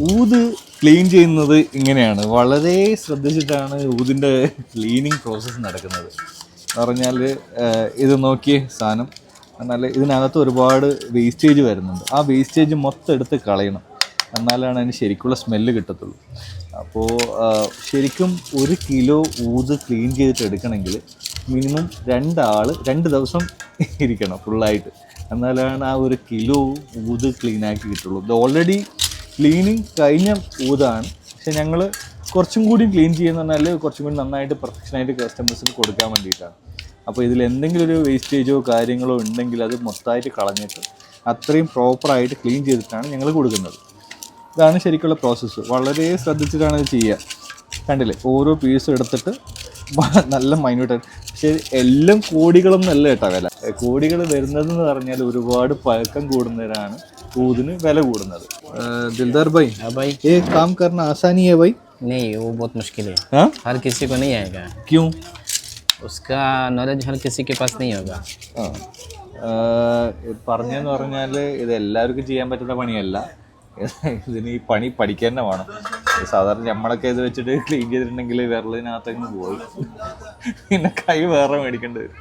ഊത് clean ചെയ്യുന്നത് ഇങ്ങനെയാണ്. വളരെ ശ്രദ്ധിച്ചിട്ടാണ് ഊതിൻ്റെ ക്ലീനിങ് പ്രോസസ്സ് നടക്കുന്നത്. എന്ന് പറഞ്ഞാൽ ഇത് നോക്കിയ സാധനം എന്നാൽ ഇതിനകത്ത് ഒരുപാട് വേസ്റ്റേജ് വരുന്നുണ്ട്. ആ വേസ്റ്റേജ് മൊത്തം എടുത്ത് കളയണം, എന്നാലാണ് അതിന് ശരിക്കുള്ള സ്മെല്ല് കിട്ടത്തുള്ളൂ. അപ്പോൾ ശരിക്കും 1 കിലോ ഊത് ക്ലീൻ ചെയ്തിട്ട് എടുക്കണമെങ്കിൽ മിനിമം 2 ദിവസം ഇരിക്കണം ഫുള്ളായിട്ട്, എന്നാലാണ് ആ 1 കിലോ ഊത് ക്ലീനാക്കി കിട്ടുള്ളൂ. ഇത് ഓൾറെഡി ക്ലീനിങ് കഴിഞ്ഞ ഊതാണ്, പക്ഷെ ഞങ്ങൾ കുറച്ചും കൂടി ക്ലീൻ ചെയ്യുന്ന പറഞ്ഞാൽ കുറച്ചും കൂടി നന്നായിട്ട് പെർഫെക്ഷനായിട്ട് കസ്റ്റമേഴ്സിന് കൊടുക്കാൻ വേണ്ടിയിട്ടാണ്. അപ്പോൾ ഇതിൽ എന്തെങ്കിലും ഒരു വേസ്റ്റേജോ കാര്യങ്ങളോ ഉണ്ടെങ്കിൽ അത് മൊത്തമായിട്ട് കളഞ്ഞിട്ട് അത്രയും പ്രോപ്പറായിട്ട് ക്ലീൻ ചെയ്തിട്ടാണ് ഞങ്ങൾ കൊടുക്കുന്നത്. ഇതാണ് ശരിക്കുള്ള പ്രോസസ്സ്. വളരെ ശ്രദ്ധിച്ചിട്ടാണ് ഇത് ചെയ്യുക. കണ്ടില്ലേ, ഓരോ പീസും എടുത്തിട്ട് നല്ല മൈന്യൂട്ടായിട്ട്. പക്ഷേ എല്ലാം കോടികളൊന്നല്ല കേട്ടോ വില. കോടികൾ വരുന്നതെന്ന് പറഞ്ഞാൽ ഒരുപാട് പഴക്കം കൂടുന്നവരാണ് ഊതിന് വില കൂടുന്നത്. ദിൽദാർ ഭാई, ये काम करना आसानी है भाई? नहीं, वो बहुत मुश्किल है। हाँ, हर किसी को नहीं आएगा। क्यों? उसका नॉलेज हर किसी के पास नहीं होगा। പറഞ്ഞെന്ന് പറഞ്ഞാൽ ഇത് എല്ലാവർക്കും ചെയ്യാൻ പറ്റുന്ന പണിയല്ല. ഇതിന് ഈ പണി പഠിക്കാൻ തന്നെ വേണം. സാധാരണ നമ്മളൊക്കെ ഇത് വെച്ചിട്ട് ക്ലീൻ ചെയ്തിട്ടുണ്ടെങ്കിൽ വിരലിനകത്തേക്ക് പോയി, പിന്നെ കൈ വേറെ മേടിക്കേണ്ടി വരും.